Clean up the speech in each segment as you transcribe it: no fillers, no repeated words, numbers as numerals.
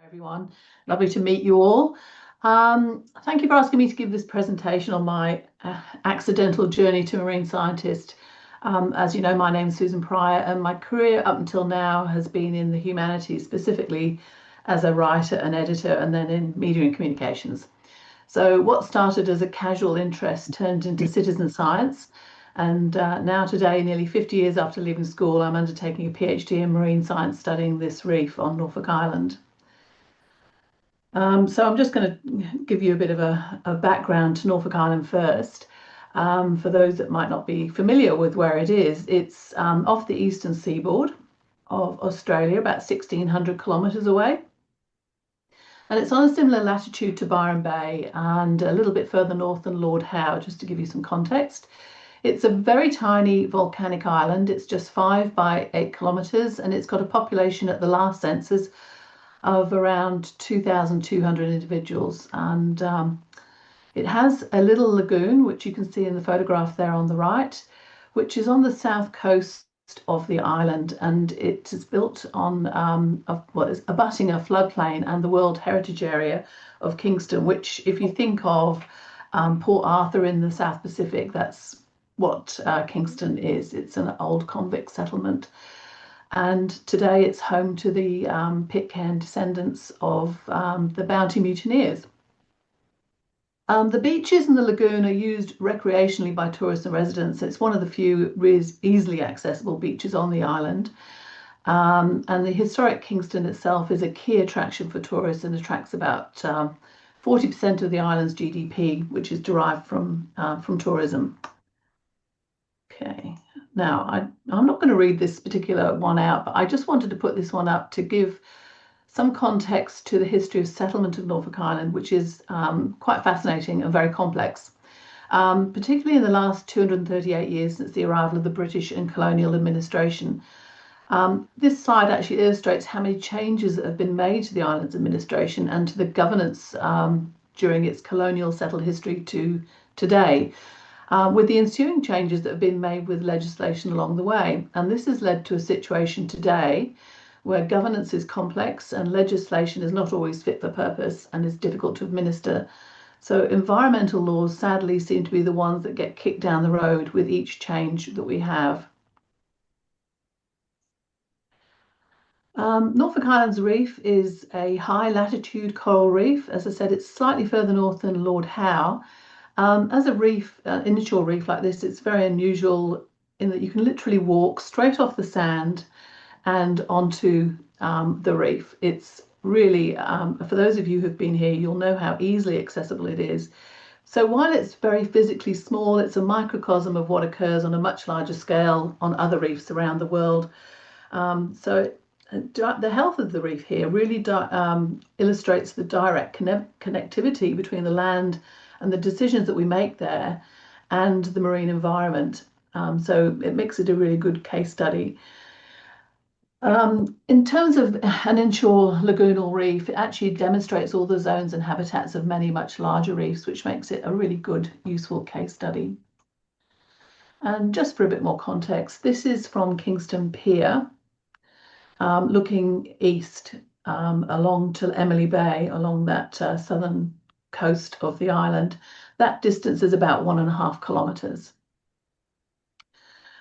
Everyone. Lovely to meet you all. Thank you for asking me to give this presentation on my accidental journey to marine scientist. As you know, my name's Susan Pryor, and my career up until now has been in the humanities, specifically as a writer and editor, and then in media and communications. So what started as a casual interest turned into citizen science. And now today, nearly 50 years after leaving school, I'm undertaking a PhD in marine science studying this reef on Norfolk Island. So I'm just going to give you a bit of a background to Norfolk Island first. For those that might not be familiar with where it is, it's off the eastern seaboard of Australia, about 1,600 kilometres away. And it's on a similar latitude to Byron Bay and a little bit further north than Lord Howe, just to give you some context. It's a very tiny volcanic island. It's just 5 by 8 kilometres, and it's got a population at the last census of around 2,200 individuals. And it has a little lagoon, which you can see in the photograph there on the right, which is on the south coast of the island, and it is built on abutting a floodplain and the World Heritage Area of Kingston, which, if you think of Port Arthur in the South Pacific, that's what Kingston is. It's an old convict settlement. And today it's home to the Pitcairn descendants of the Bounty mutineers. The beaches and the lagoon are used recreationally by tourists and residents. It's one of the few easily accessible beaches on the island. And the historic Kingston itself is a key attraction for tourists and attracts about 40% of the island's GDP, which is derived from tourism. Okay. Now, I'm not going to read this particular one out, but I just wanted to put this one up to give some context to the history of settlement of Norfolk Island, which is quite fascinating and very complex, particularly in the last 238 years since the arrival of the British and colonial administration. This slide actually illustrates how many changes that have been made to the island's administration and to the governance during its colonial settled history to today. With the ensuing changes that have been made with legislation along the way. And this has led to a situation today where governance is complex and legislation is not always fit for purpose and is difficult to administer. So environmental laws sadly seem to be the ones that get kicked down the road with each change that we have. Norfolk Island's reef is a high latitude coral reef. As I said, it's slightly further north than Lord Howe. As a reef, initial reef like this, it's very unusual in that you can literally walk straight off the sand and onto the reef. It's really, for those of you who've been here, you'll know how easily accessible it is. So while it's very physically small, it's a microcosm of what occurs on a much larger scale on other reefs around the world. So the health of the reef here really illustrates the direct connectivity between the land and the decisions that we make there and the marine environment. So it makes it a really good case study. In terms of an inshore lagoonal reef, it actually demonstrates all the zones and habitats of many much larger reefs, which makes it a really good, useful case study. And just for a bit more context, this is from Kingston Pier, looking east along to Emily Bay, along that southern coast of the island. That distance is about 1.5 kilometres.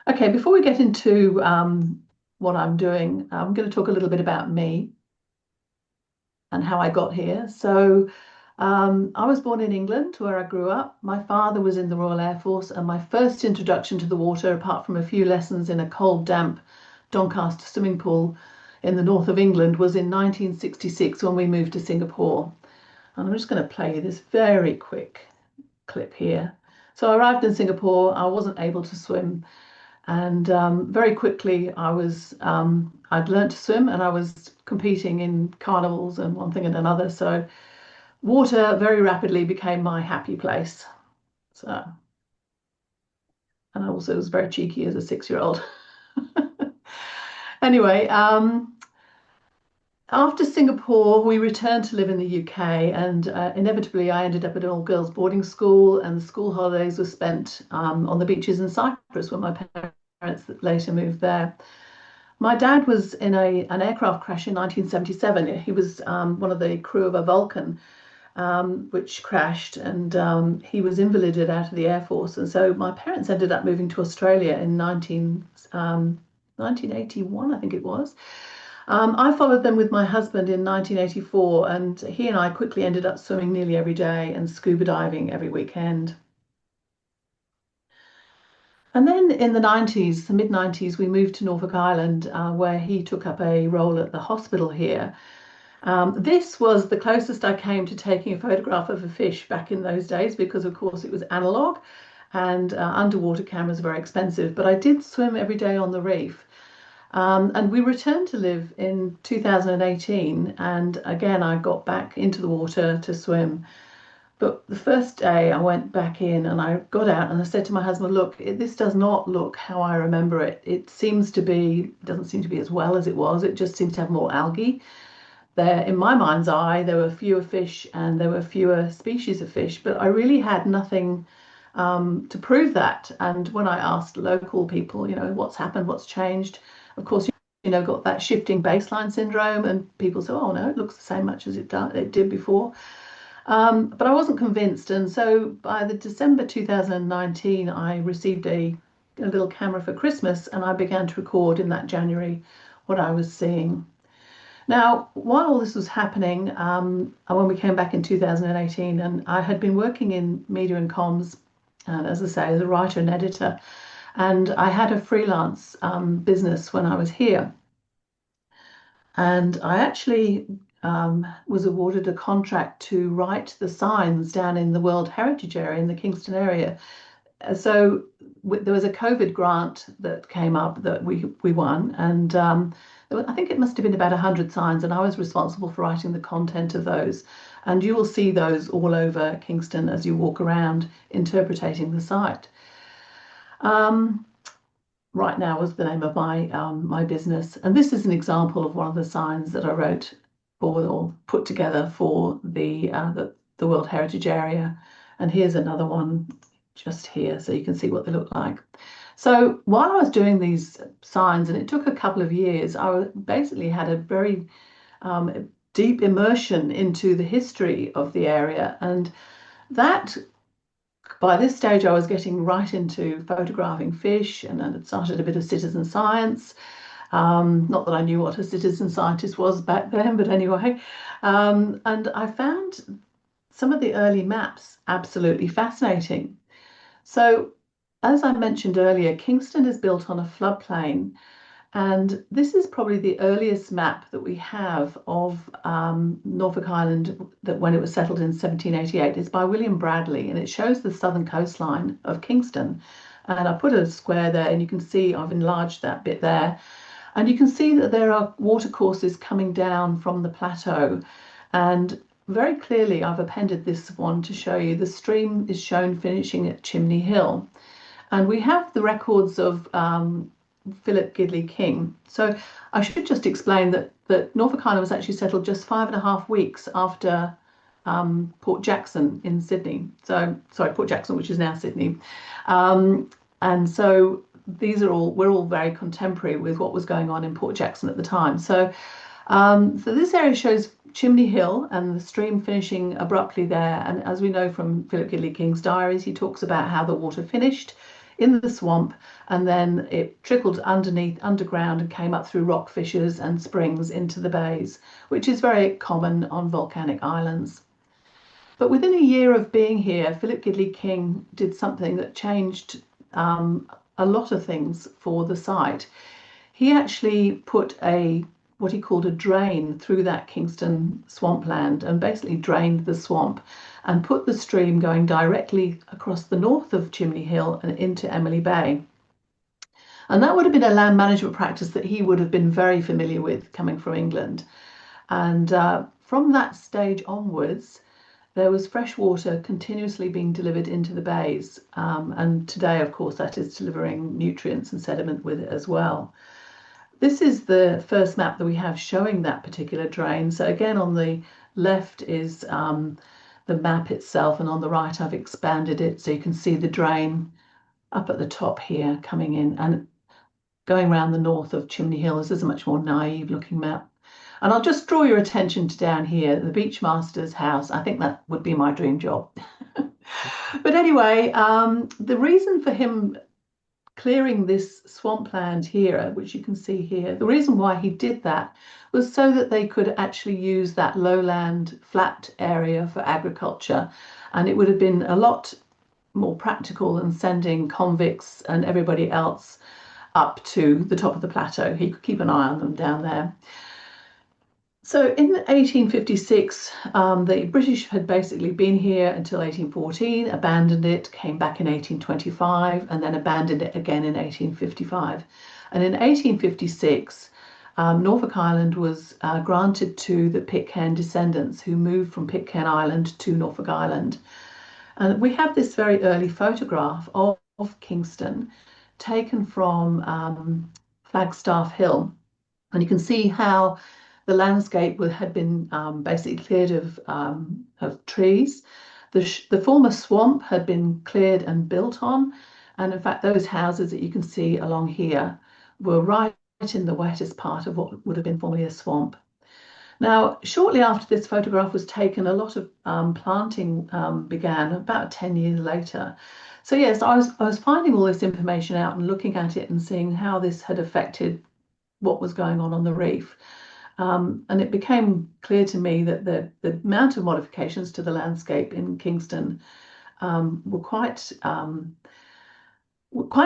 Okay, before we get into what I'm doing, I'm going to talk a little bit about me and how I got here. So I was born in England, where I grew up. My father was in the Royal Air Force, and my first introduction to the water, apart from a few lessons in a cold, damp Doncaster swimming pool in the north of England, was in 1966 when we moved to Singapore. And I'm just going to play you this very quick clip here. So I arrived in Singapore. I wasn't able to swim, and very quickly I'd learned to swim, and I was competing in carnivals and one thing and another. So water very rapidly became my happy place. So, and I also was very cheeky as a 6-year-old. Anyway, after Singapore, we returned to live in the UK, and inevitably I ended up at an all-girls boarding school, and the school holidays were spent on the beaches in Cyprus when my parents later moved there. My dad was in an aircraft crash in 1977. He was one of the crew of a Vulcan, which crashed, and he was invalided out of the Air Force. And so my parents ended up moving to Australia in 1981, I think it was. I followed them with my husband in 1984, and he and I quickly ended up swimming nearly every day and scuba diving every weekend. And then in the 90s, the mid 90s, we moved to Norfolk Island, where he took up a role at the hospital here. This was the closest I came to taking a photograph of a fish back in those days because, of course, it was analog and underwater cameras were very expensive. But I did swim every day on the reef. And we returned to live in 2018. And again, I got back into the water to swim. But the first day I went back in and I got out and I said to my husband, look, this does not look how I remember it. Doesn't seem to be as well as it was. It just seems to have more algae. There, in my mind's eye, there were fewer fish and there were fewer species of fish, but I really had nothing to prove that. And when I asked local people, what's happened, what's changed, of course, got that shifting baseline syndrome, and people say, oh no, it looks the same much as it did before. But I wasn't convinced, and so by the December 2019, I received a little camera for Christmas, and I began to record in that January what I was seeing. Now, while all this was happening, when we came back in 2018, and I had been working in media and comms, and as I say, as a writer and editor, and I had a freelance business when I was here. And I actually was awarded a contract to write the signs down in the World Heritage Area in the Kingston area. So there was a COVID grant that came up that we won, and I think it must have been about 100 signs, and I was responsible for writing the content of those. And you will see those all over Kingston as you walk around interpreting the site. Right Now was the name of my business, and this is an example of one of the signs that I wrote for or put together for the World Heritage Area. And here's another one just here, so you can see what they look like. So while I was doing these signs, and it took a couple of years, I basically had a very deep immersion into the history of the area, and that by this stage, I was getting right into photographing fish, and then had started a bit of citizen science. Not that I knew what a citizen scientist was back then, but anyway. And I found some of the early maps absolutely fascinating. So, as I mentioned earlier, Kingston is built on a floodplain, and this is probably the earliest map that we have of Norfolk Island that when it was settled in 1788. It's by William Bradley, and it shows the southern coastline of Kingston. And I put a square there, and you can see I've enlarged that bit there. And you can see that there are watercourses coming down from the plateau. And very clearly, I've appended this one to show you the stream is shown finishing at Chimney Hill. And we have the records of Philip Gidley King. So I should just explain that Norfolk Island was actually settled just 5.5 weeks after Port Jackson in Sydney. So, sorry, Port Jackson, which is now Sydney. And so we're all very contemporary with what was going on in Port Jackson at the time. So this area shows Chimney Hill and the stream finishing abruptly there. And as we know from Philip Gidley King's diaries, he talks about how the water finished in the swamp, and then it trickled underground and came up through rock fissures and springs into the bays, which is very common on volcanic islands. But within a year of being here, Philip Gidley King did something that changed a lot of things for the site. He actually put what he called a drain through that Kingston swampland, and basically drained the swamp and put the stream going directly across the north of Chimney Hill and into Emily Bay. And that would have been a land management practice that he would have been very familiar with coming from England. And from that stage onwards, there was fresh water continuously being delivered into the bays. And today, of course, that is delivering nutrients and sediment with it as well. This is the first map that we have showing that particular drain. So again, on the left is the map itself, and on the right I've expanded it so you can see the drain up at the top here coming in. And going around the north of Chimney Hill. This is a much more naive looking map. And I'll just draw your attention to down here, the Beachmaster's house. I think that would be my dream job. But anyway, the reason for him clearing this swampland here, which you can see here, the reason why he did that was so that they could actually use that lowland flat area for agriculture. And it would have been a lot more practical than sending convicts and everybody else up to the top of the plateau. He could keep an eye on them down there. So in 1856, the British had basically been here until 1814, abandoned it, came back in 1825, and then abandoned it again in 1855. And in 1856, Norfolk Island was granted to the Pitcairn descendants who moved from Pitcairn Island to Norfolk Island. And we have this very early photograph of Kingston taken from Flagstaff Hill. And you can see how the landscape had been basically cleared of trees. The former swamp had been cleared and built on. And in fact, those houses that you can see along here were right in the wettest part of what would have been formerly a swamp. Now, shortly after this photograph was taken, a lot of planting began about 10 years later. So yes, I was finding all this information out and looking at it and seeing how this had affected what was going on the reef. And it became clear to me that the amount of modifications to the landscape in Kingston were quite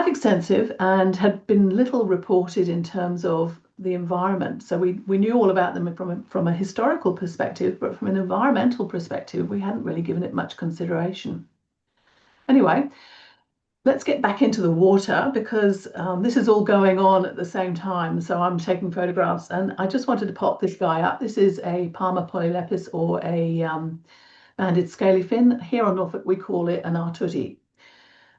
extensive and had been little reported in terms of the environment. So we knew all about them from a historical perspective, but from an environmental perspective, we hadn't really given it much consideration. Anyway, let's get back into the water because this is all going on at the same time. So I'm taking photographs and I just wanted to pop this guy up. This is a Palma polylepis, or a banded scalyfin. Here on Norfolk, we call it an artuti.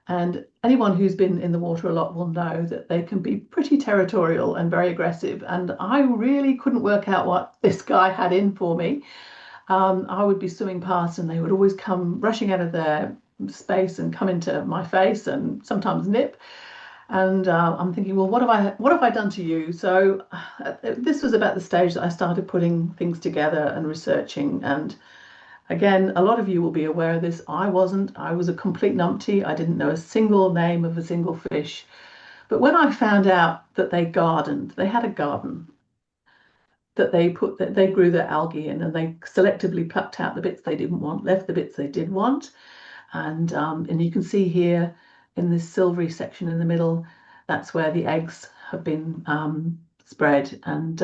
And anyone who's been in the water a lot will know that they can be pretty territorial and very aggressive. And I really couldn't work out what this guy had in for me. I would be swimming past and they would always come rushing out of their space and come into my face and sometimes nip. And I'm thinking, well, what have I done to you? So this was about the stage that I started putting things together and researching. And again, a lot of you will be aware of this. I wasn't. I was a complete numpty. I didn't know a single name of a single fish. But when I found out that they gardened, they had a garden that they grew their algae in, and they selectively plucked out the bits they didn't want, left the bits they did want. And you can see here in this silvery section in the middle, that's where the eggs have been spread. And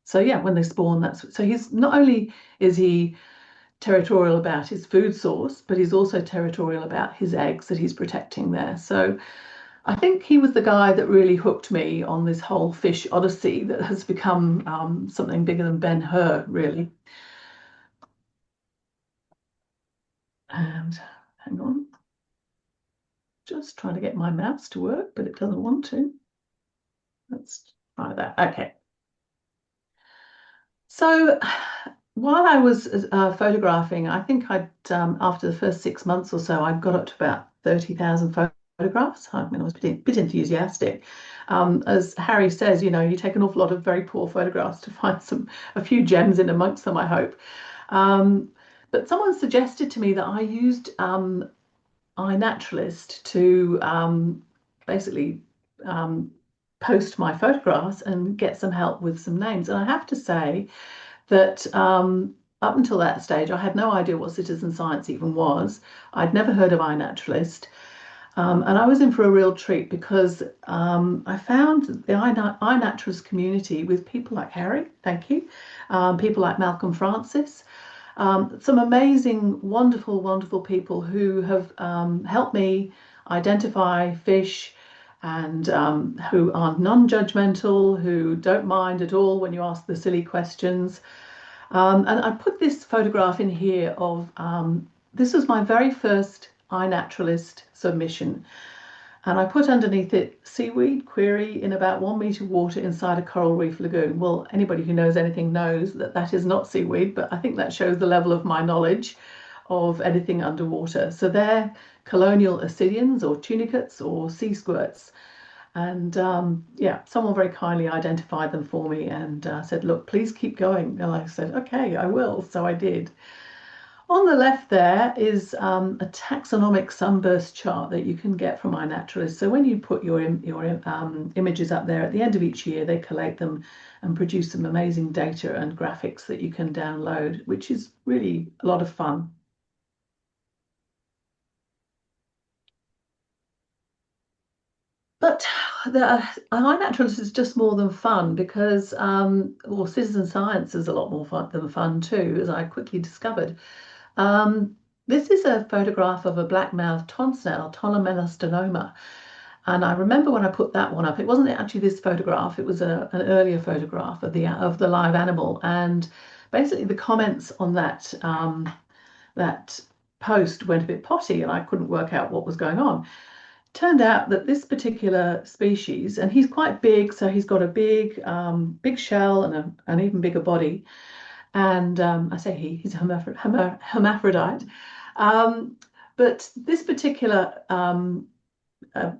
so yeah, when they spawn, so he's not only is he territorial about his food source, but he's also territorial about his eggs that he's protecting there. So I think he was the guy that really hooked me on this whole fish odyssey that has become something bigger than Ben-Hur, really. And hang on, just trying to get my mouse to work, but it doesn't want to. Let's try that. Okay. So while I was photographing, I think after the first 6 months or so, I got up to about 30,000 photographs. I mean, I was a bit enthusiastic. As Harry says, you know, you take an awful lot of very poor photographs to find a few gems in amongst them, I hope. But someone suggested to me that I used iNaturalist to basically post my photographs and get some help with some names. And I have to say that up until that stage, I had no idea what citizen science even was. I'd never heard of iNaturalist. And I was in for a real treat because I found the iNaturalist community with people like Harry, thank you, people like Malcolm Francis, some amazing, wonderful, wonderful people who have helped me identify fish and who are non-judgmental, who don't mind at all when you ask the silly questions. And I put this photograph in here of, this was my very first iNaturalist submission. And I put underneath it, seaweed query in about 1 meter water inside a coral reef lagoon. Well, anybody who knows anything knows that that is not seaweed, but I think that shows the level of my knowledge of anything underwater. So they're colonial ascidians or tunicates or sea squirts. And yeah, someone very kindly identified them for me and said, look, please keep going. And I said, okay, I will. So I did. On the left there is a taxonomic sunburst chart that you can get from iNaturalist. So when you put your images up there at the end of each year, they collate them and produce some amazing data and graphics that you can download, which is really a lot of fun. But the iNaturalist is just more than fun because, well, citizen science is a lot more fun than fun too, as I quickly discovered. Um, this is a photograph of a black-mouthed ton snail, Tonomelostonoma. And I remember when I put that one up, it wasn't actually this photograph, it was an earlier photograph of the live animal. And basically the comments on that post went a bit potty and I couldn't work out what was going on. Turned out that this particular species, and he's quite big, so he's got a big shell and an even bigger body. And I say he's a hermaphrodite. Um, but this particular uh,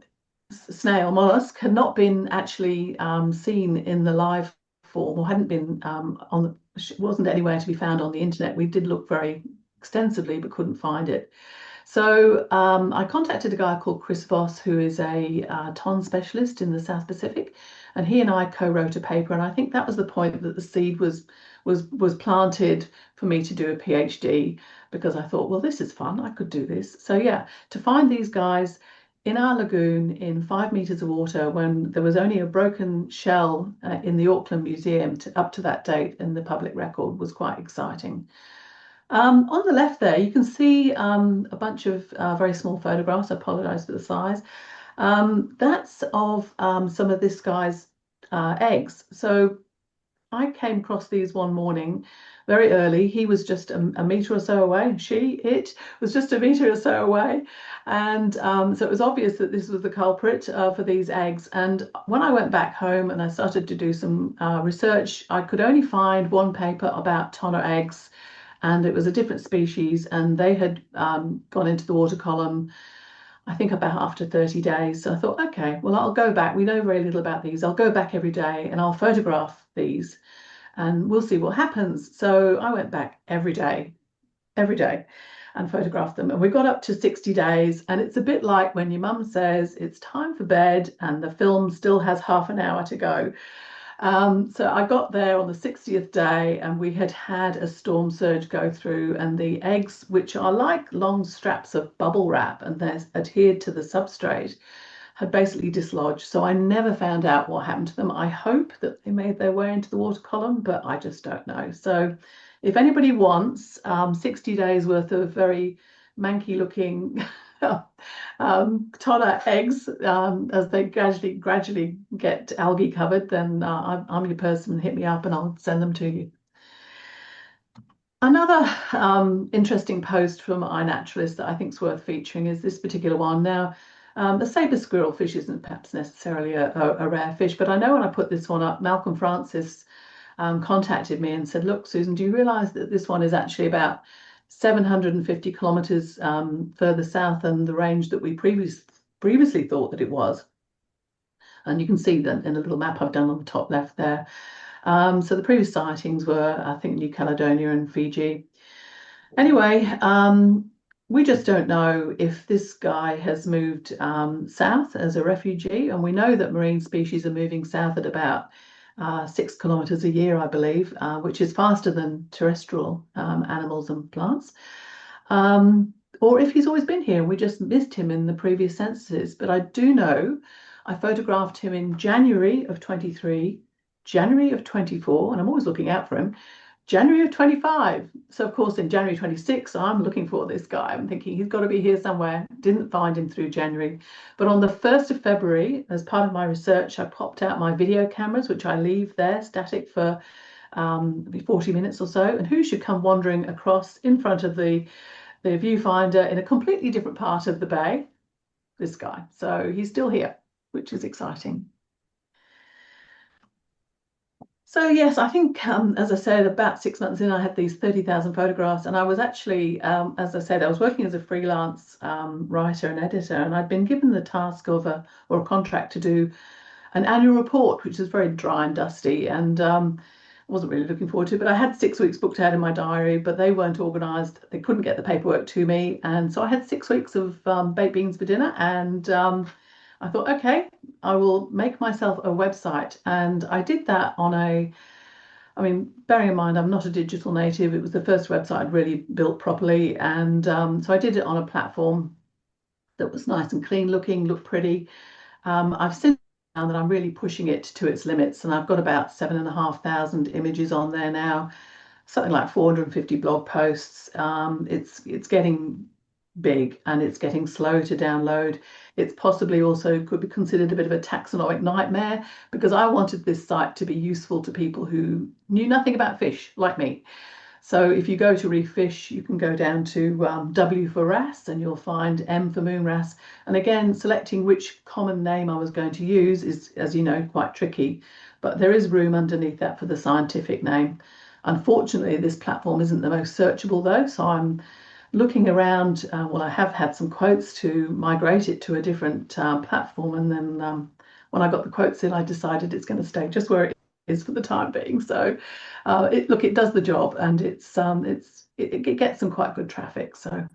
snail mollusk had not been actually seen in the live form, or hadn't been wasn't anywhere to be found on the internet. We did look very extensively, but couldn't find it. So I contacted a guy called Chris Voss, who is a ton specialist in the South Pacific, and he and I co-wrote a paper. And I think that was the point that the seed was planted for me to do a PhD, because I thought, well, this is fun. I could do this. So yeah, to find these guys in our lagoon in 5 meters of water when there was only a broken shell in the Auckland Museum up to that date in the public record was quite exciting. On the left there, you can see a bunch of very small photographs. I apologize for the size. That's of some of this guy's eggs. So I came across these one morning very early. He was just a meter or so away. It was just a meter or so away. And so it was obvious that this was the culprit for these eggs. And when I went back home and I started to do some research, I could only find one paper about tonner eggs, and it was a different species, and they had gone into the water column, I think about after 30 days. So I thought, okay, well, I'll go back. We know very little about these. I'll go back every day and I'll photograph these and we'll see what happens. So I went back every day and photographed them. And we got up to 60 days. And it's a bit like when your mum says it's time for bed and the film still has half an hour to go. So I got there on the 60th day and we had had a storm surge go through, and the eggs, which are like long straps of bubble wrap and they're adhered to the substrate, had basically dislodged. So I never found out what happened to them. I hope that they made their way into the water column, but I just don't know. So if anybody wants 60 days worth of very manky looking tonner eggs as they gradually get algae covered, then I'm your person. Hit me up and I'll send them to you. Another interesting post from iNaturalist that I think is worth featuring is this particular one. Now, the saber squirrelfish isn't perhaps necessarily a rare fish, but I know when I put this one up, Malcolm Francis contacted me and said, look, Susan, do you realize that this one is actually about 750 kilometers further south than the range that we previously thought that it was? And you can see that in a little map I've done on the top left there. So the previous sightings were, I think, New Caledonia and Fiji. Anyway, we just don't know if this guy has moved south as a refugee, and we know that marine species are moving south at about 6 kilometers a year, I believe, which is faster than terrestrial animals and plants. Or if he's always been here and we just missed him in the previous censuses. But I do know I photographed him in January of 23, January of 24, and I'm always looking out for him, January of 25. So of course in January 26, I'm looking for this guy. I'm thinking he's got to be here somewhere. Didn't find him through January. But on the 1st of February, as part of my research, I popped out my video cameras, which I leave there static for 40 minutes or so. And who should come wandering across in front of the viewfinder in a completely different part of the bay? This guy. So he's still here, which is exciting. So yes, I think as I said, about 6 months in, I had these 30,000 photographs, and I was actually, as I said, I was working as a freelance writer and editor, and I'd been given the task of a or a contract to do an annual report, which is very dry and dusty, and I wasn't really looking forward to it. But I had 6 weeks booked out in my diary, but they weren't organised. They couldn't get the paperwork to me, and so I had 6 weeks of baked beans for dinner, and I thought, okay, I will make myself a website. And I did that on I mean, bearing in mind, I'm not a digital native. It was the first website I'd really built properly. And so I did it on a platform that was nice and clean looking, looked pretty. I've since found that I'm really pushing it to its limits, and I've got about 7,500 images on there now, something like 450 blog posts. It's getting big and it's getting slow to download. It's possibly also could be considered a bit of a taxonomic nightmare because I wanted this site to be useful to people who knew nothing about fish like me. So if you go to Reef Fish, you can go down to W for wrasse and you'll find M for moon wrasse. And again, selecting which common name I was going to use is, as you know, quite tricky, but there is room underneath that for the scientific name. Unfortunately, this platform isn't the most searchable though, so I'm looking around. Well, I have had some quotes to migrate it to a different platform, and then when I got the quotes in, I decided it's going to stay just where it is for the time being. So, it does the job, and it gets some quite good traffic. So,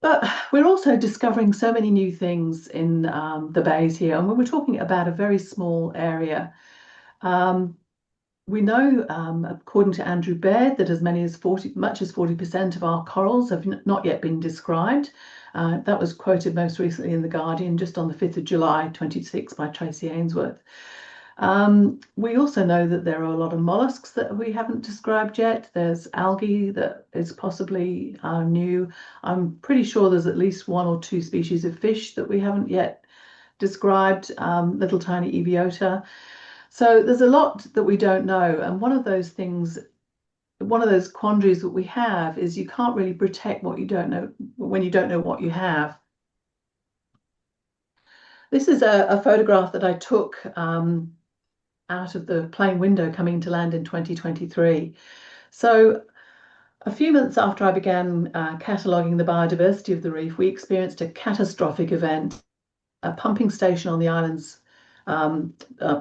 but we're also discovering so many new things in the bays here, and we were talking about a very small area. Um, We know, according to Andrew Baird, that as many as 40% of our corals have not yet been described. That was quoted most recently in The Guardian, just on the 5th of July, 26, by Tracy Ainsworth. We also know that there are a lot of mollusks that we haven't described yet. There's algae that is possibly new. I'm pretty sure there's at least one or two species of fish that we haven't yet described, little tiny eviota. So there's a lot that we don't know. And one of those things, one of those quandaries that we have is you can't really protect what you don't know when you don't know what you have. This is a photograph that I took out of the plane window coming to land in 2023. So a few months after I began cataloguing the biodiversity of the reef, we experienced a catastrophic event. A pumping station on the island's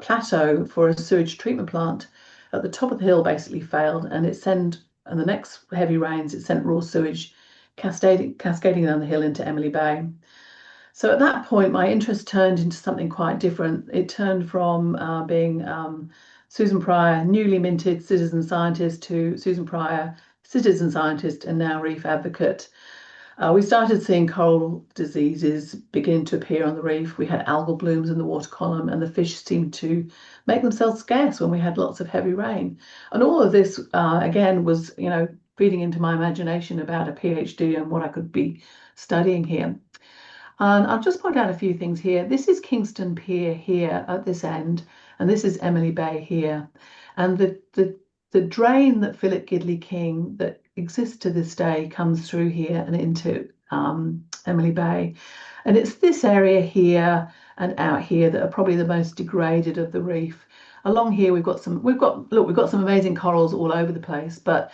plateau for a sewage treatment plant at the top of the hill basically failed, and the next heavy rains, it sent raw sewage cascading down the hill into Emily Bay. So at that point, my interest turned into something quite different. It turned from being Susan Pryor, newly minted citizen scientist, to Susan Pryor, citizen scientist, and now reef advocate. We started seeing coral diseases begin to appear on the reef. We had algal blooms in the water column, and the fish seemed to make themselves scarce when we had lots of heavy rain. And all of this, again, was, feeding into my imagination about a PhD and what I could be studying here. And I'll just point out a few things here. This is Kingston Pier here at this end, and this is Emily Bay here. And the drain that Philip Gidley King that exists to this day comes through here and into Emily Bay. And it's this area here and out here that are probably the most degraded of the reef. Along here we've got some amazing corals all over the place, but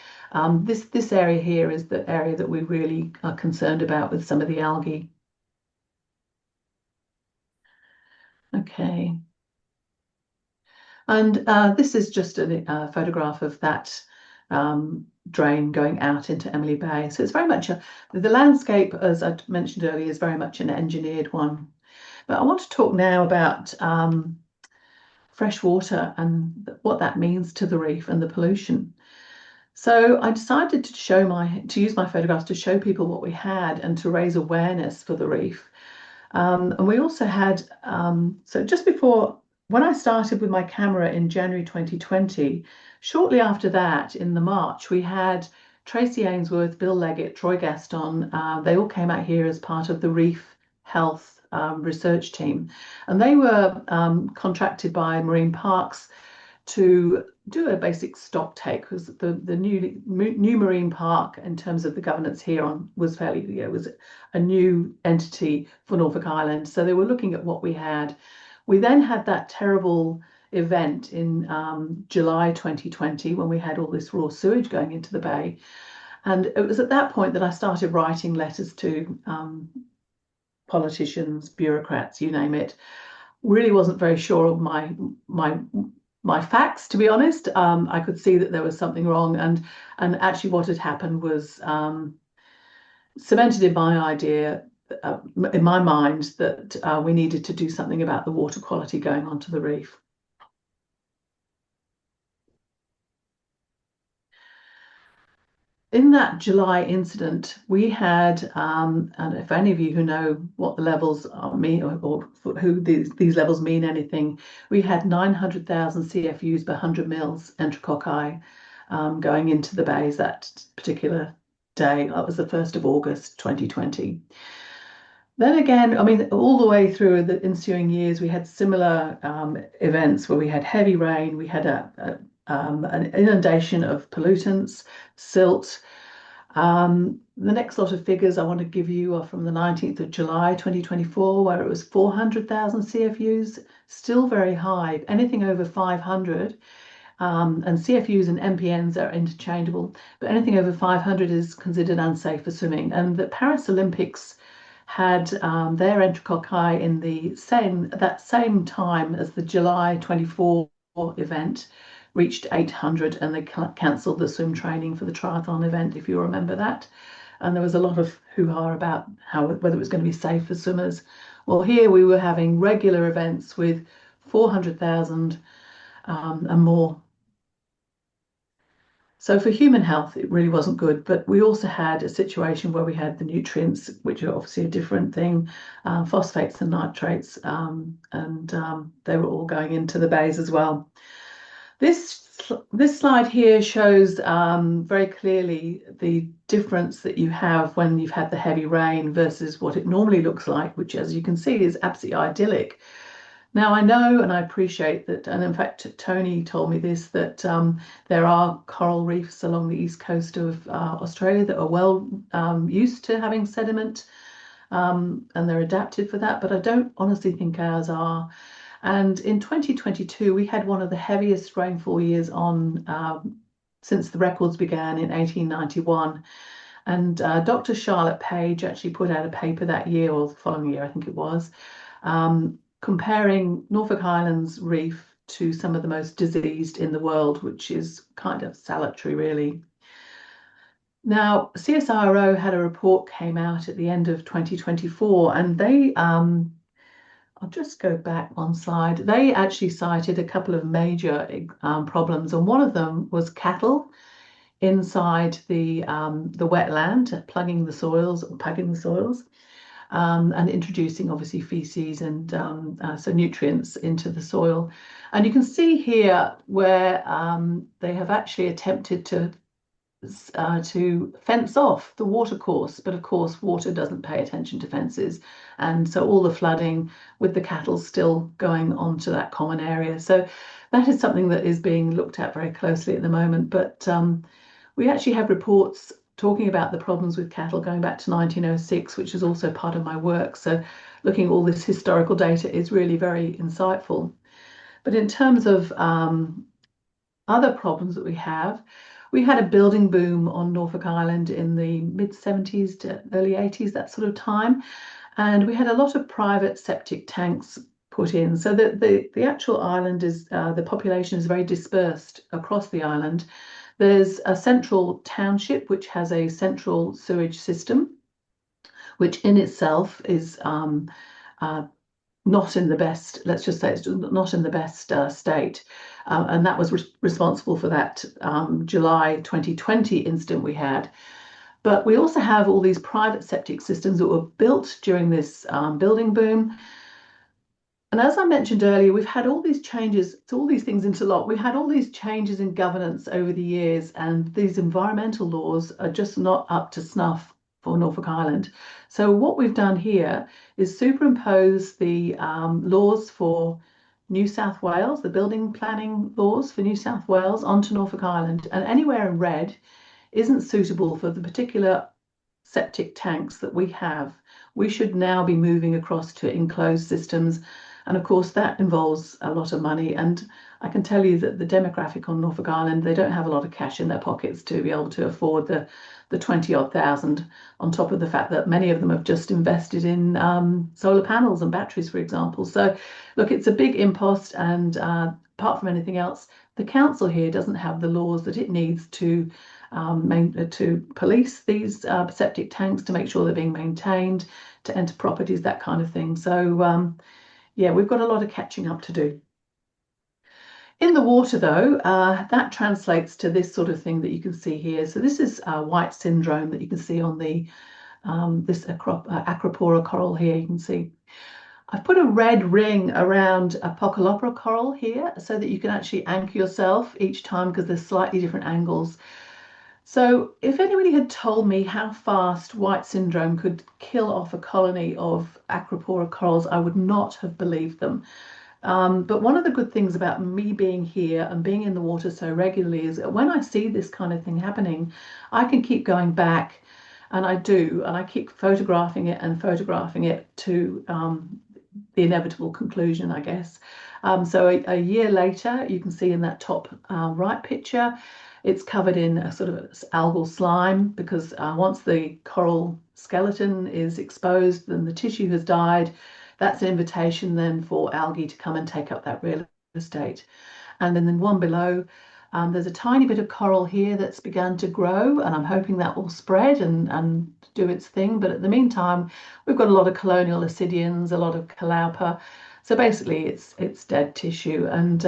this area here is the area that we really are concerned about with some of the algae. Okay. And this is just a photograph of that drain going out into Emily Bay. So it's very much the landscape, as I mentioned earlier, is very much an engineered one. But I want to talk now about fresh water and what that means to the reef and the pollution. So I decided to use my photographs to show people what we had and to raise awareness for the reef. And we also had, so just before, when I started with my camera in January 2020, shortly after that, in the March, we had Tracy Ainsworth, Bill Leggett, Troy Gaston. They all came out here as part of the Reef Health research team. And they were contracted by Marine Parks to do a basic stock take, because the new marine park in terms of the governance here on was was a new entity for Norfolk Island. So they were looking at what we had. We then had that terrible event in July 2020 when we had all this raw sewage going into the bay. And it was at that point that I started writing letters to politicians, bureaucrats, you name it. Really wasn't very sure of my facts, to be honest. I could see that there was something wrong, and actually what had happened was cemented in my idea, in my mind, that we needed to do something about the water quality going onto the reef. In that July incident, we had, and if any of you who know what the levels mean, or who these levels mean anything, we had 900,000 CFUs per 100 mils enterococci going into the bays that particular day. That was the 1st of August 2020. Then again, I mean, all the way through the ensuing years, we had similar events where we had heavy rain, we had an inundation of pollutants, silt. The next lot of figures I want to give you are from the 19th of July 2024, where it was 400,000 CFUs, still very high. Anything over 500, and CFUs and MPNs are interchangeable, but anything over 500 is considered unsafe for swimming. And the Paris Olympics had their enterococci in that same time as the July 24 event reached 800, and they cancelled the swim training for the triathlon event, if you remember that. And there was a lot of hoo-ha about whether it was going to be safe for swimmers. Well, here we were having regular events with 400,000 and more. So for human health, it really wasn't good. But we also had a situation where we had the nutrients, which are obviously a different thing, phosphates and nitrates, and they were all going into the bays as well. This slide here shows very clearly the difference that you have when you've had the heavy rain versus what it normally looks like, which, as you can see, is absolutely idyllic. Now, I know and I appreciate that, and in fact, Tony told me this, that there are coral reefs along the east coast of Australia that are well used to having sediment, and they're adapted for that, but I don't honestly think ours are. And in 2022, we had one of the heaviest rainfall years on since the records began in 1891. And Dr. Charlotte Page actually put out a paper that year, or the following year, I think it was, comparing Norfolk Island's reef to some of the most diseased in the world, which is kind of salutary, really. Now, CSIRO had a report came out at the end of 2024, and they I'll just go back one slide. They actually cited a couple of major problems, and one of them was cattle inside the wetland, plugging the soils, and introducing obviously feces and so nutrients into the soil. And you can see here where they have actually attempted to fence off the water course, but of course water doesn't pay attention to fences, and so all the flooding with the cattle still going onto that common area. So that is something that is being looked at very closely at the moment, but we actually have reports talking about the problems with cattle going back to 1906, which is also part of my work. So looking at all this historical data is really very insightful. But in terms of other problems that we had a building boom on Norfolk Island in the mid-70s to early 80s, that sort of time. And we had a lot of private septic tanks put in. So the actual island is, the population is very dispersed across the island. There's a central township which has a central sewage system, which in itself is not in the best, let's just say it's not in the best state. And that was responsible for that July 2020 incident we had. But we also have all these private septic systems that were built during this building boom. And as I mentioned earlier, we've had all these changes, so all these things interlock. We've had all these changes in governance over the years, and these environmental laws are just not up to snuff for Norfolk Island. So what we've done here is superimpose the laws for New South Wales, the building planning laws for New South Wales, onto Norfolk Island, and anywhere in red isn't suitable for the particular septic tanks that we have. We should now be moving across to enclosed systems. And of course, that involves a lot of money. And I can tell you that the demographic on Norfolk Island, they don't have a lot of cash in their pockets to be able to afford the 20 odd thousand, on top of the fact that many of them have just invested in solar panels and batteries, for example. So, look, it's a big impost. And apart from anything else, the council here doesn't have the laws that it needs to police these septic tanks, to make sure they're being maintained, to enter properties, that kind of thing. So yeah, we've got a lot of catching up to do. In the water, though, that translates to this sort of thing that you can see here. So this is white syndrome that you can see on the this acropora coral here. You can see I've put a red ring around a Pocolopora coral here so that you can actually anchor yourself each time, because there's slightly different angles. So if anybody had told me how fast white syndrome could kill off a colony of acropora corals, I would not have believed them. But one of the good things about me being here and being in the water so regularly is that when I see this kind of thing happening, I can keep going back, and I do, and I keep photographing it and photographing it to the inevitable conclusion, I guess. So a year later, you can see in that top right picture, it's covered in a sort of algal slime, because once the coral skeleton is exposed, then the tissue has died. That's an invitation then for algae to come and take up that real estate. And then the one below, there's a tiny bit of coral here that's begun to grow, and I'm hoping that will spread and do its thing. But at the meantime, we've got a lot of colonial ascidians, a lot of calaupa. So basically, it's dead tissue. And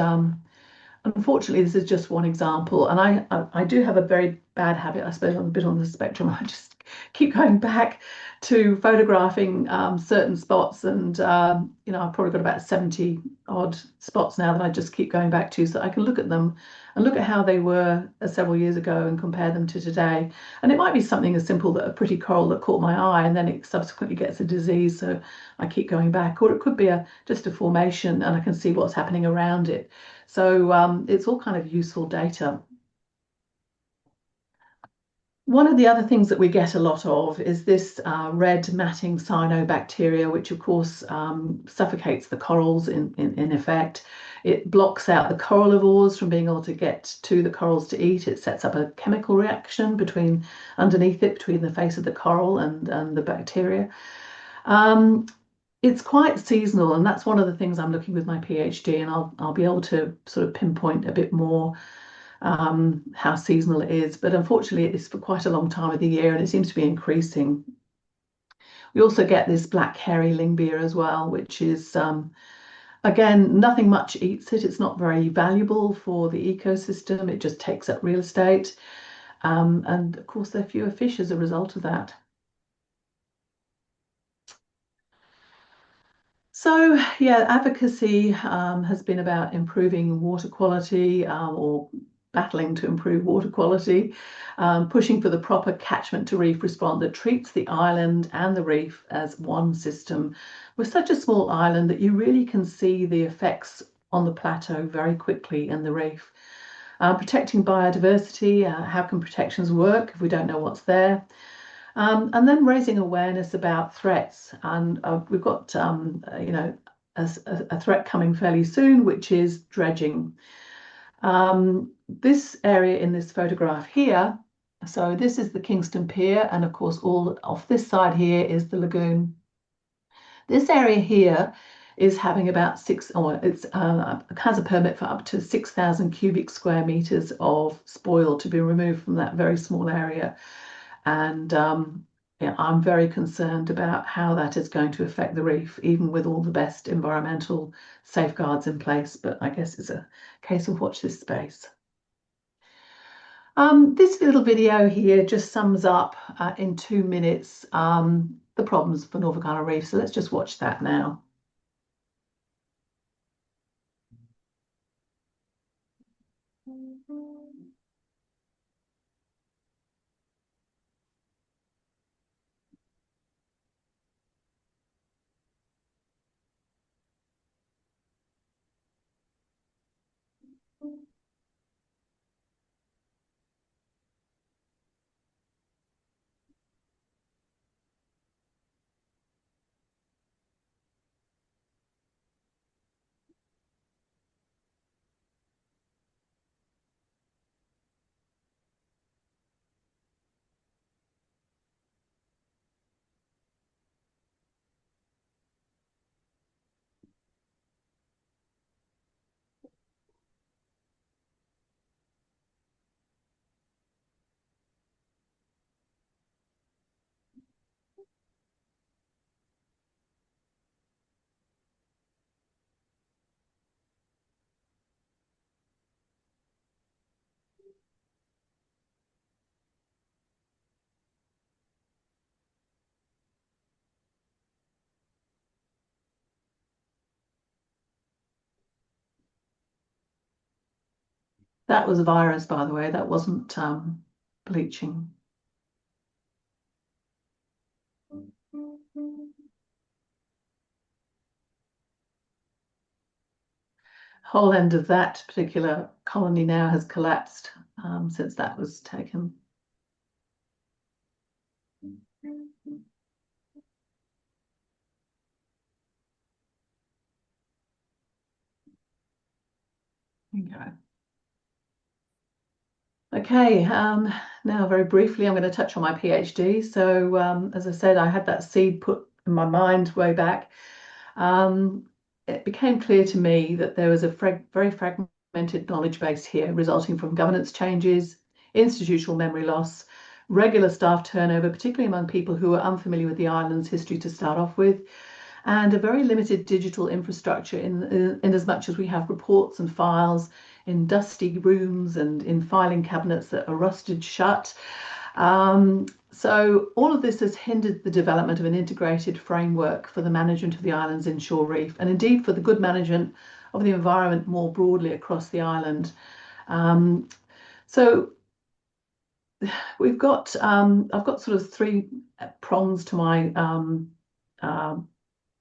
unfortunately, this is just one example. And I do have a very bad habit, I suppose, I'm a bit on the spectrum. I just keep going back to photographing certain spots, and I've probably got about 70 odd spots now that I just keep going back to, so I can look at them and look at how they were several years ago and compare them to today. And it might be something as simple that a pretty coral that caught my eye and then it subsequently gets a disease, so I keep going back. Or it could be just a formation and I can see what's happening around it. So it's all kind of useful data. One of the other things that we get a lot of is this red matting cyanobacteria, which of course suffocates the corals in effect. It blocks out the corallivores from being able to get to the corals to eat. It sets up a chemical reaction underneath it, between the face of the coral and the bacteria. It's quite seasonal, and that's one of the things I'm looking with my PhD, and I'll be able to sort of pinpoint a bit more how seasonal it is, but unfortunately it's for quite a long time of the year and it seems to be increasing. We also get this black hairy lingbeer as well, which is again, nothing much eats it. It's not very valuable for the ecosystem. It just takes up real estate, and of course there are fewer fish as a result of that. So yeah, advocacy has been about improving water quality, or battling to improve water quality, pushing for the proper catchment to reef response that treats the island and the reef as one system. We're such a small island that you really can see the effects on the plateau very quickly in the reef. Protecting biodiversity, how can protections work if we don't know what's there? And then raising awareness about threats. And we've got, a threat coming fairly soon, which is dredging. This area in this photograph here, so this is the Kingston Pier, and of course all off this side here is the lagoon. This area here is having about it has a permit for up to 6,000 cubic square meters of spoil to be removed from that very small area. And yeah, I'm very concerned about how that is going to affect the reef, even with all the best environmental safeguards in place. But I guess it's a case of watch this space. This little video here just sums up in 2 minutes the problems for Norfolk Island Reef. So let's just watch that now. That was a virus, by the way. That wasn't bleaching. Whole end of that particular colony now has collapsed since that was taken. Okay. Okay, now very briefly, I'm going to touch on my PhD. So, as I said, I had that seed put in my mind way back. It became clear to me that there was a very fragmented knowledge base here, resulting from governance changes, institutional memory loss, regular staff turnover, particularly among people who are unfamiliar with the island's history to start off with, and a very limited digital infrastructure in as much as we have reports and files in dusty rooms and in filing cabinets that are rusted shut. So all of this has hindered the development of an integrated framework for the management of the island's inshore reef, and indeed for the good management of the environment more broadly across the island. So we've got I've got sort of three prongs to my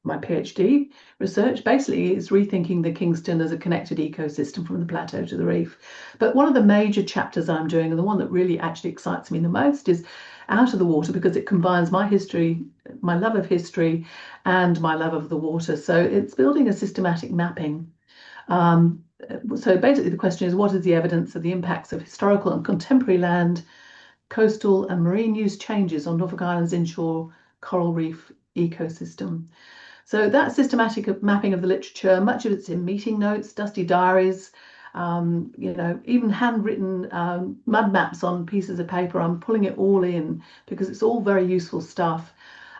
PhD research. Basically, is rethinking the Kingston as a connected ecosystem from the plateau to the reef. But one of the major chapters I'm doing, and the one that really actually excites me the most, is out of the water, because it combines my history, my love of history, and my love of the water. So it's building a systematic mapping. So basically, the question is, what is the evidence of the impacts of historical and contemporary land, coastal and marine use changes on Norfolk Island's inshore coral reef ecosystem? So that systematic mapping of the literature, much of it's in meeting notes, dusty diaries, even handwritten mud maps on pieces of paper. I'm pulling it all in because it's all very useful stuff.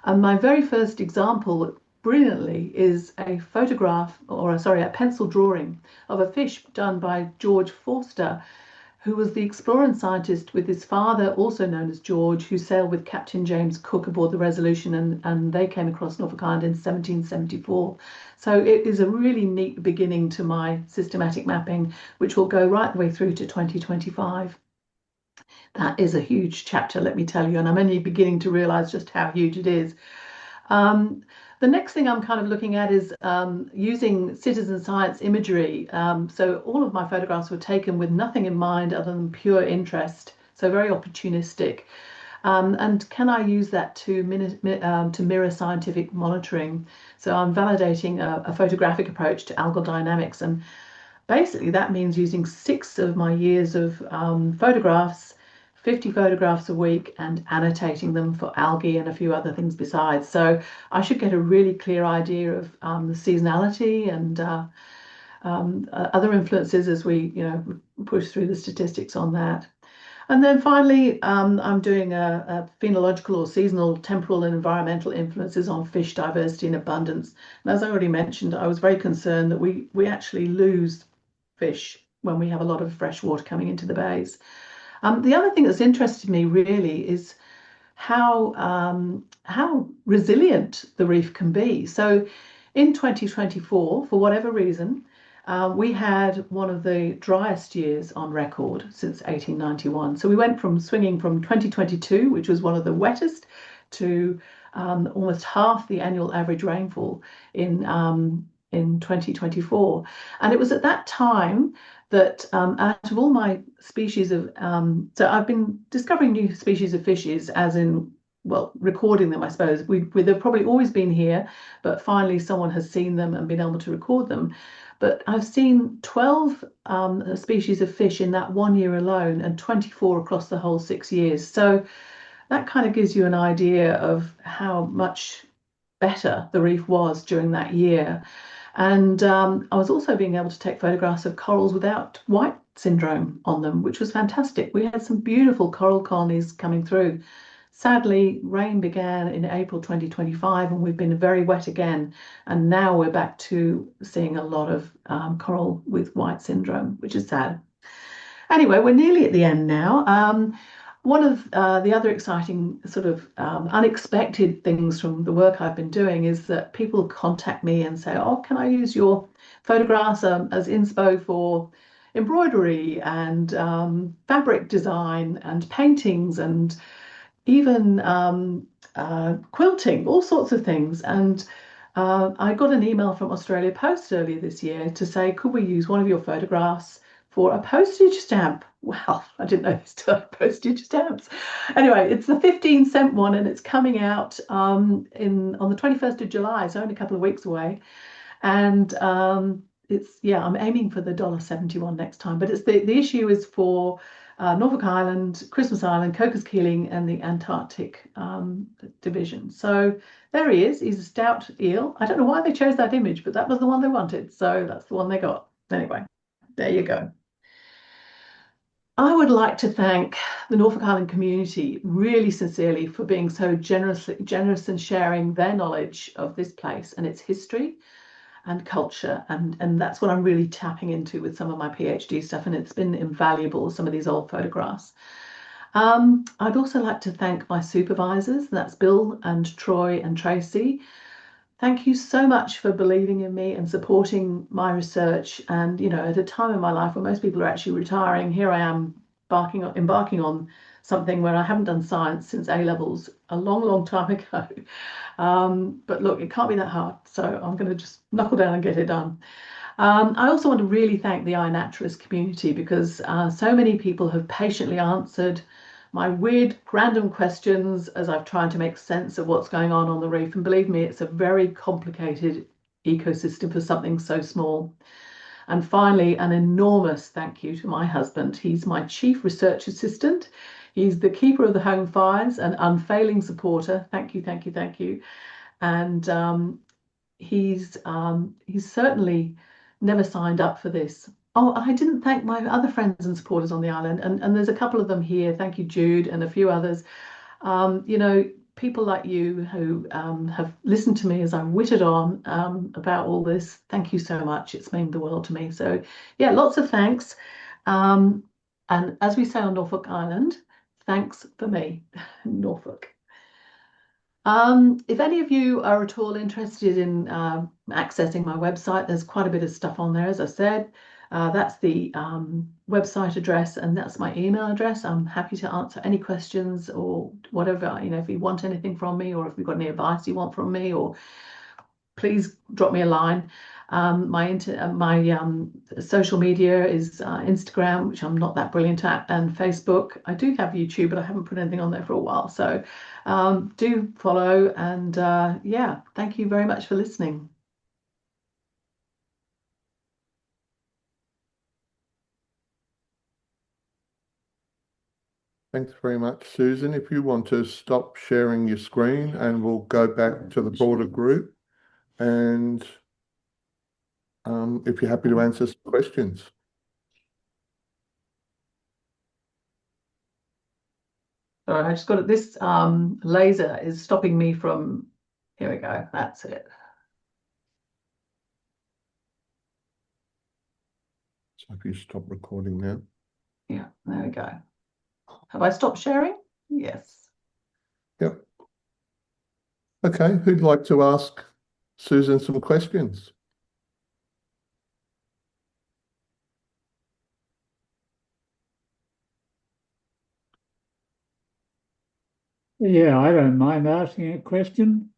And my very first example, brilliantly, is a photograph, a pencil drawing of a fish done by George Forster, who was the explorer and scientist with his father, also known as George, who sailed with Captain James Cook aboard the Resolution, and they came across Norfolk Island in 1774. So it is a really neat beginning to my systematic mapping, which will go right the way through to 2025. That is a huge chapter, let me tell you, and I'm only beginning to realize just how huge it is. The next thing I'm kind of looking at is using citizen science imagery. So all of my photographs were taken with nothing in mind other than pure interest, so very opportunistic. And can I use that to mirror scientific monitoring? So I'm validating a photographic approach to algal dynamics, and basically that means using 6 of my years of photographs, 50 photographs a week, and annotating them for algae and a few other things besides. So I should get a really clear idea of the seasonality and other influences as we push through the statistics on that. And then finally, I'm doing a phenological or seasonal, temporal and environmental influences on fish diversity and abundance. And as I already mentioned, I was very concerned that we actually lose fish when we have a lot of fresh water coming into the bays. The other thing that's interested me really is how resilient the reef can be. So in 2024, for whatever reason, we had one of the driest years on record since 1891. So we went from swinging from 2022, which was one of the wettest, to almost half the annual average rainfall in 2024. And it was at that time that out of all my species of, so I've been discovering new species of fishes, as in, well, recording them, I suppose. They've probably always been here, but finally someone has seen them and been able to record them. But I've seen 12 species of fish in that 1 year alone, and 24 across the whole 6 years. So that kind of gives you an idea of how much better the reef was during that year. And I was also being able to take photographs of corals without white syndrome on them, which was fantastic. We had some beautiful coral colonies coming through. Sadly, rain began in April 2025, and we've been very wet again. And now we're back to seeing a lot of coral with white syndrome, which is sad. Anyway, we're nearly at the end now. One of the other exciting sort of unexpected things from the work I've been doing is that people contact me and say, oh, can I use your photographs as inspo for embroidery and fabric design and paintings and even quilting, all sorts of things. And I got an email from Australia Post earlier this year to say, could we use one of your photographs for a postage stamp? Well, I didn't know they still had postage stamps. Anyway, it's the 15-cent one, and it's coming out on the 21st of July, so only a couple of weeks away. And I'm aiming for the $1.71 next time. But it's the issue is for Norfolk Island, Christmas Island, Cocos Keeling, and the Antarctic division. So there he is. He's a stout eel. I don't know why they chose that image, but that was the one they wanted. So that's the one they got. Anyway, there you go. I would like to thank the Norfolk Island community really sincerely for being so generous in sharing their knowledge of this place and its history and culture, and that's what I'm really tapping into with some of my PhD stuff, and it's been invaluable, some of these old photographs. I'd also like to thank my supervisors, that's Bill and Troy and Tracy. Thank you so much for believing in me and supporting my research. And at a time in my life where most people are actually retiring, here I am embarking on something where I haven't done science since A levels a long, long time ago. But look, it can't be that hard, so I'm going to just knuckle down and get it done. I also want to really thank the iNaturalist community because so many people have patiently answered my weird random questions as I've tried to make sense of what's going on the reef. And believe me, it's a very complicated ecosystem for something so small. And finally, an enormous thank you to my husband. He's my chief research assistant. He's the keeper of the home fires, an unfailing supporter. Thank you, thank you, thank you. And he's certainly never signed up for this. Oh, I didn't thank my other friends and supporters on the island, and there's a couple of them here. Thank you, Jude, and a few others. People like you who have listened to me as I whittled on about all this. Thank you so much. It's meant the world to me. So yeah, lots of thanks. And as we say on Norfolk Island, thanks for me, Norfolk. If any of you are at all interested in accessing my website, there's quite a bit of stuff on there, as I said. That's the website address, and that's my email address. I'm happy to answer any questions or whatever, if you want anything from me, or if you've got any advice you want from me, or please drop me a line. My social media is Instagram, which I'm not that brilliant at, and Facebook. I do have YouTube, but I haven't put anything on there for a while. So do follow, and yeah, thank you very much for listening. Thanks very much, Susan. If you want to stop sharing your screen, and we'll go back to the broader group, and if you're happy to answer some questions. Sorry, I just got it. This laser is stopping me from, here we go, that's it. So if you stop recording now. Yeah, there we go. Have I stopped sharing? Yes. Yep. Okay, who'd like to ask Susan some questions? Yeah, I don't mind asking a question.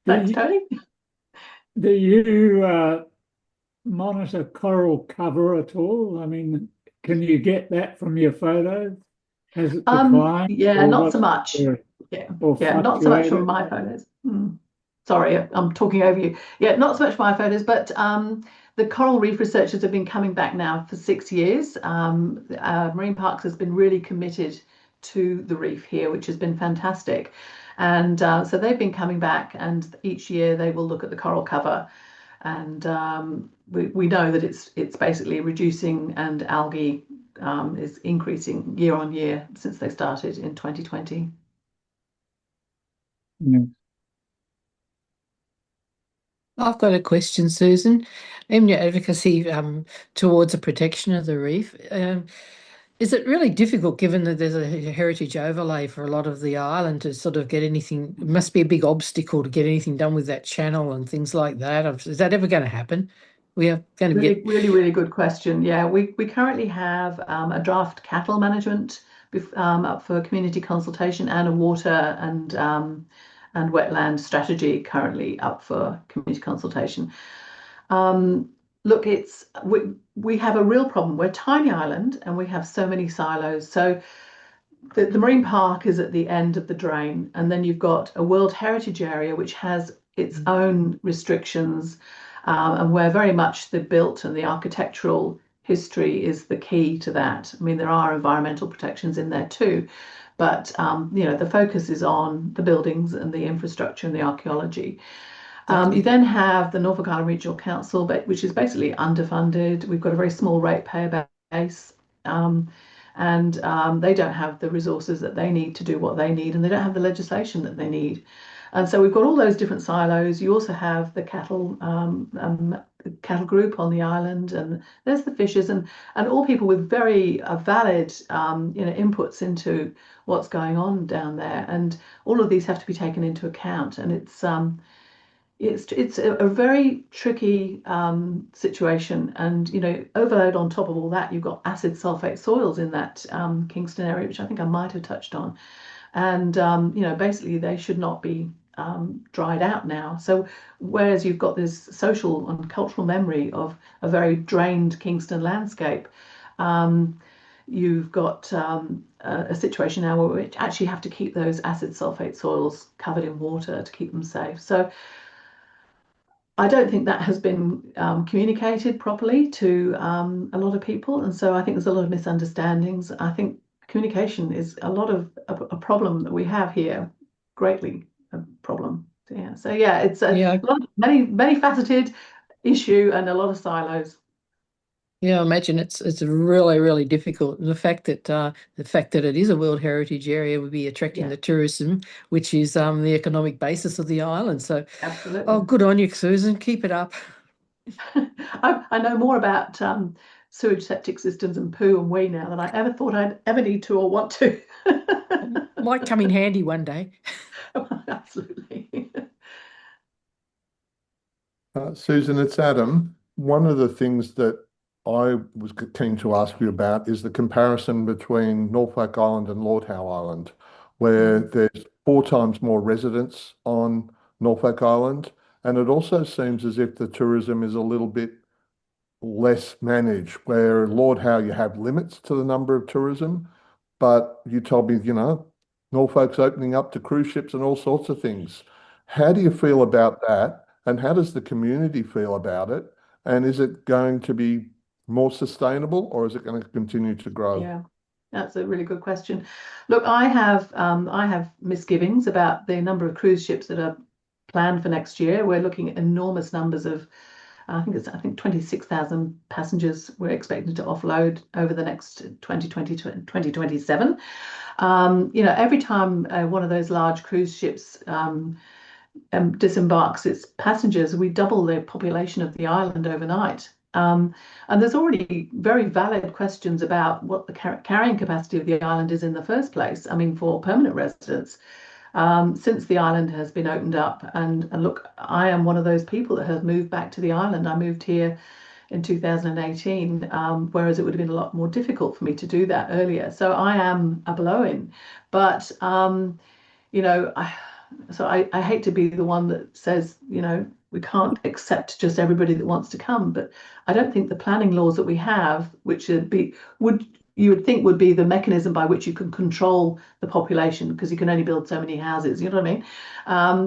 Thanks, Tony. Do you monitor coral cover at all? I mean, can you get that from your photos? Has it declined? Yeah, not so much. Yeah, not so much from my photos. Sorry, I'm talking over you. Yeah, not so much my photos, but the coral reef researchers have been coming back now for 6 years. Marine Parks has been really committed to the reef here, which has been fantastic. And so they've been coming back, and each year they will look at the coral cover. And we know that it's basically reducing, and algae is increasing year on year since they started in 2020. Yeah. I've got a question, Susan. In your advocacy towards the protection of the reef, is it really difficult, given that there's a heritage overlay for a lot of the island, to sort of get anything? It must be a big obstacle to get anything done with that channel and things like that. Is that ever going to happen? We are going to get. Really good question. Yeah, we currently have a draft cattle management up for community consultation, and a water and wetland strategy currently up for community consultation. Look, we have a real problem. We're a tiny island and we have so many silos. So the marine park is at the end of the drain, and then you've got a World Heritage Area which has its own restrictions, and where very much the built and the architectural history is the key to that. I mean, there are environmental protections in there too, but the focus is on the buildings and the infrastructure and the archaeology. You then have the Norfolk Island Regional Council, which is basically underfunded. We've got a very small ratepayer base, and they don't have the resources that they need to do what they need, and they don't have the legislation that they need. And so we've got all those different silos. You also have the cattle group on the island, and there's the fishers, and all people with very valid inputs into what's going on down there. And all of these have to be taken into account, and it's a very tricky situation. And overload on top of all that, you've got acid sulfate soils in that Kingston area, which I think I might have touched on. And basically they should not be dried out now. So whereas you've got this social and cultural memory of a very drained Kingston landscape, you've got a situation now where we actually have to keep those acid sulfate soils covered in water to keep them safe. So I don't think that has been communicated properly to a lot of people, and so I think there's a lot of misunderstandings. I think communication is a lot of a problem that we have here, greatly a problem. So yeah, it's a lot of, many faceted issue and a lot of silos. Yeah, I imagine it's really, really difficult. And the fact that it is a World Heritage Area would be attracting the tourism, which is the economic basis of the island. So, absolutely. Oh, good on you, Susan. Keep it up. I know more about sewage septic systems and poo and wee now than I ever thought I'd ever need to or want to. Might come in handy one day. Absolutely. Susan, it's Adam. One of the things that I was keen to ask you about is the comparison between Norfolk Island and Lord Howe Island, where there's 4 times more residents on Norfolk Island, and it also seems as if the tourism is a little bit less managed, where Lord Howe you have limits to the number of tourism, but you told me, Norfolk's opening up to cruise ships and all sorts of things. How do you feel about that? And how does the community feel about it? And is it going to be more sustainable, or is it going to continue to grow? Yeah, that's a really good question. Look, I have misgivings about the number of cruise ships that are planned for next year. We're looking at enormous numbers of, I think 26,000 passengers we're expecting to offload over the next 2020 to 2027. Every time one of those large cruise ships disembarks its passengers, we double the population of the island overnight. And there's already very valid questions about what the carrying capacity of the island is in the first place. I mean, for permanent residents, since the island has been opened up. And look, I am one of those people that has moved back to the island. I moved here in 2018, whereas it would have been a lot more difficult for me to do that earlier. So I am a blow-in. But, I hate to be the one that says, we can't accept just everybody that wants to come. But I don't think the planning laws that we have, which you would think would be the mechanism by which you can control the population, because you can only build so many houses, you know what I mean?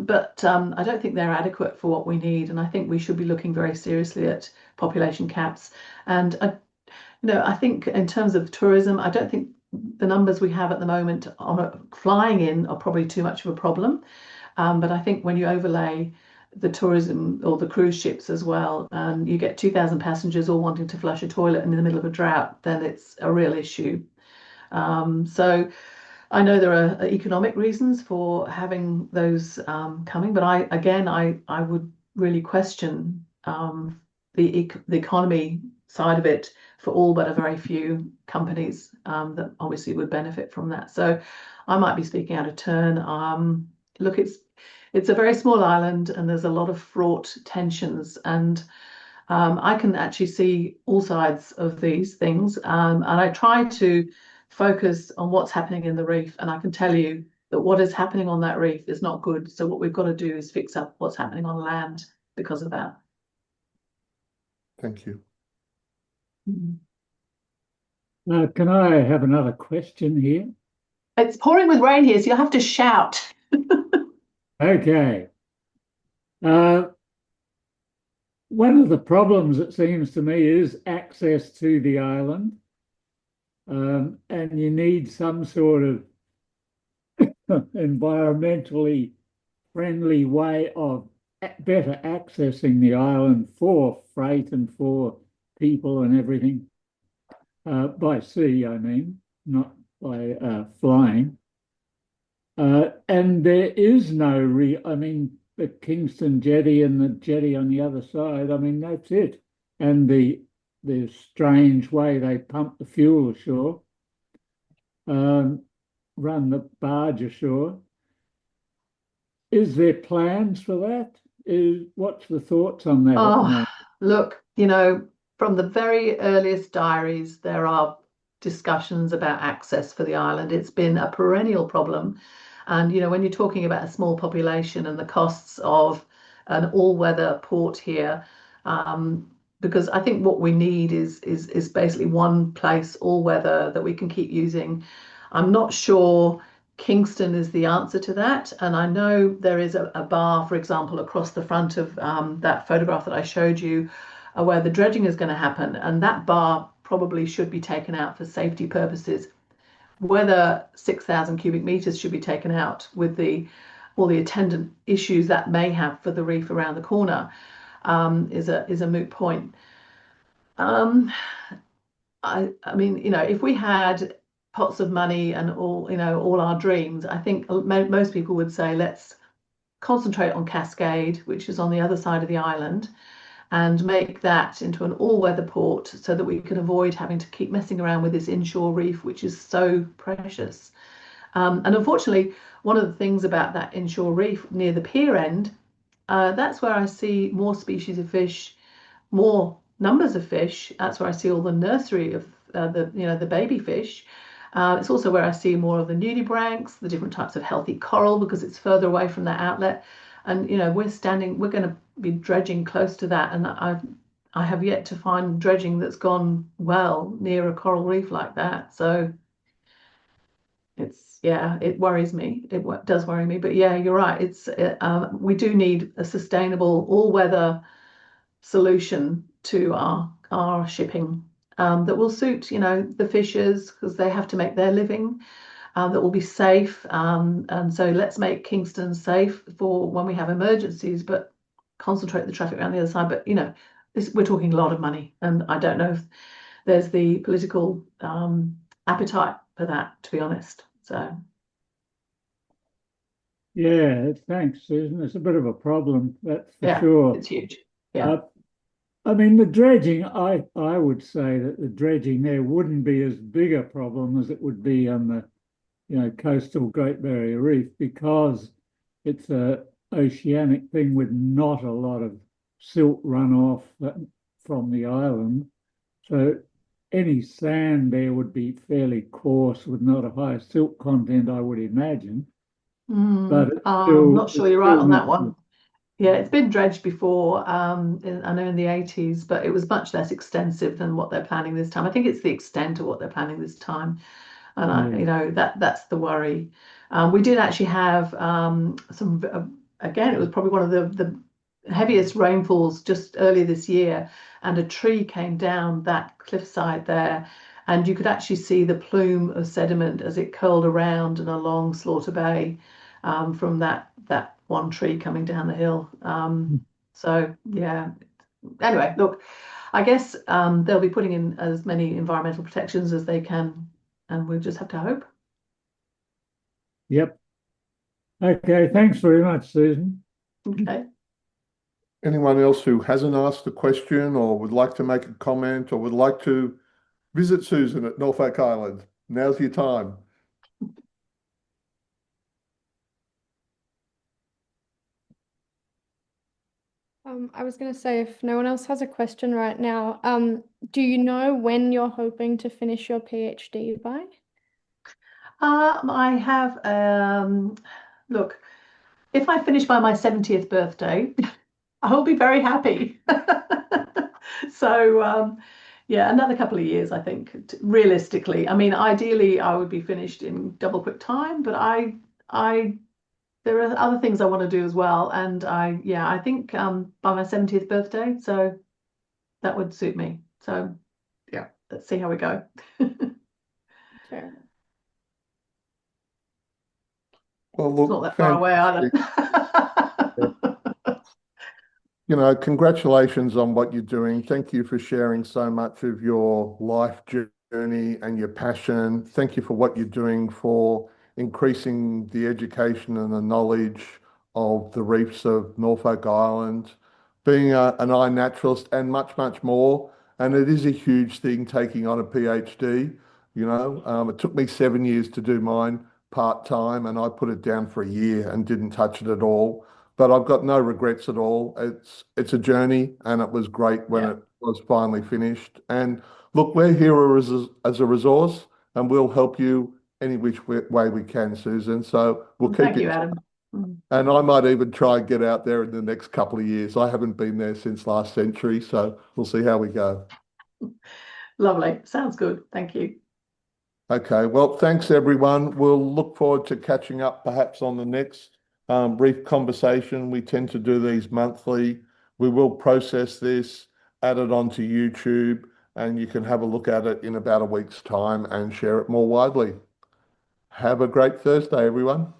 But I don't think they're adequate for what we need. And I think we should be looking very seriously at population caps. And, I think in terms of tourism, I don't think the numbers we have at the moment on flying in are probably too much of a problem. But I think when you overlay the tourism or the cruise ships as well, and you get 2,000 passengers all wanting to flush a toilet in the middle of a drought, then it's a real issue. So I know there are economic reasons for having those coming, but I would really question the economy side of it for all but a very few companies that obviously would benefit from that. So I might be speaking out of turn. Look, it's a very small island and there's a lot of fraught tensions, and I can actually see all sides of these things, and I try to focus on what's happening in the reef. And I can tell you that what is happening on that reef is not good. So what we've got to do is fix up what's happening on land because of that. Thank you. Can I have another question here? It's pouring with rain here, so you'll have to shout. Okay. One of the problems, it seems to me, is access to the island. And you need some sort of environmentally friendly way of better accessing the island for freight and for people and everything. By sea, I mean, not by flying. And there is no I mean, the Kingston jetty and the jetty on the other side, I mean, that's it. And the strange way they pump the fuel ashore, run the barge ashore. Is there plans for that? What's the thoughts on that at the moment? Look, from the very earliest diaries, there are discussions about access for the island. It's been a perennial problem. And, when you're talking about a small population and the costs of an all-weather port here, because I think what we need is basically one place all-weather that we can keep using. I'm not sure Kingston is the answer to that. And I know there is a bar, for example, across the front of that photograph that I showed you, where the dredging is going to happen. And that bar probably should be taken out for safety purposes. Whether 6,000 cubic meters should be taken out with all the attendant issues that may have for the reef around the corner is a moot point. I mean, if we had pots of money and all our dreams, I think most people would say let's concentrate on Cascade, which is on the other side of the island, and make that into an all-weather port so that we can avoid having to keep messing around with this inshore reef, which is so precious. And unfortunately, one of the things about that inshore reef near the pier end, that's where I see more species of fish, more numbers of fish. That's where I see all the nursery of the baby fish. It's also where I see more of the nudibranchs, the different types of healthy coral, because it's further away from that outlet. And we're going to be dredging close to that, and I have yet to find dredging that's gone well near a coral reef like that. So it worries me. It does worry me. But yeah, you're right. We do need a sustainable all-weather solution to our shipping that will suit the fishers, because they have to make their living. That will be safe, and so let's make Kingston safe for when we have emergencies, but concentrate the traffic around the other side. But we're talking a lot of money, and I don't know if there's the political appetite for that, to be honest. So Yeah, thanks, Susan. It's a bit of a problem, that's for yeah, sure. it's huge. Yeah. I mean, the dredging, I would say that the dredging there wouldn't be as big a problem as it would be on the coastal Great Barrier Reef, because it's a oceanic thing with not a lot of silt runoff from the island. So any sand there would be fairly coarse with not a high silt content, I would imagine. But I'm not sure you're right on that one. Yeah, it's been dredged before, I know in the 80s, but it was much less extensive than what they're planning this time. I think it's the extent of what they're planning this time. And that's the worry. We did actually have again, it was probably one of the heaviest rainfalls just earlier this year, and a tree came down that cliffside there, and you could actually see the plume of sediment as it curled around and along Slaughter Bay from that one tree coming down the hill. So yeah. Anyway, look, I guess they'll be putting in as many environmental protections as they can, and we'll just have to hope. Yep. Okay, thanks very much, Susan. Okay. Anyone else who hasn't asked a question or would like to make a comment or would like to visit Susan at Norfolk Island? Now's your time. I was going to say, if no one else has a question right now, do you know when you're hoping to finish your PhD by? I have, look, if I finish by my 70th birthday, I will be very happy. So, yeah, another couple of years, I think, realistically. I mean, ideally, I would be finished in double quick time, but there are other things I want to do as well. And yeah, I think by my 70th birthday, so that would suit me. So, yeah, let's see how we go. Sure. Well, It's not look, that far away either. you know, congratulations on what you're doing. Thank you for sharing so much of your life journey and your passion. Thank you for what you're doing for increasing the education and the knowledge of the reefs of Norfolk Island, being an eye naturalist and much, much more. And it is a huge thing taking on a PhD. You know, it took me 7 years to do mine part-time, and I put it down for a year and didn't touch it at all, but I've got no regrets at all. It's a journey, and it was great when Yeah. it was finally finished. And look, we're here as a resource, and we'll help you any which way we can, Susan. So we'll keep Thank in you, touch. Adam. Mm. And I might even try and get out there in the next couple of years. I haven't been there since last century, so we'll see how we go. Lovely. Sounds good. Thank you. Okay, well, thanks everyone. We'll look forward to catching up perhaps on the next Reef conversation. We tend to do these monthly. We will process this, add it onto YouTube, and you can have a look at it in about a week's time and share it more widely. Have a great Thursday, everyone.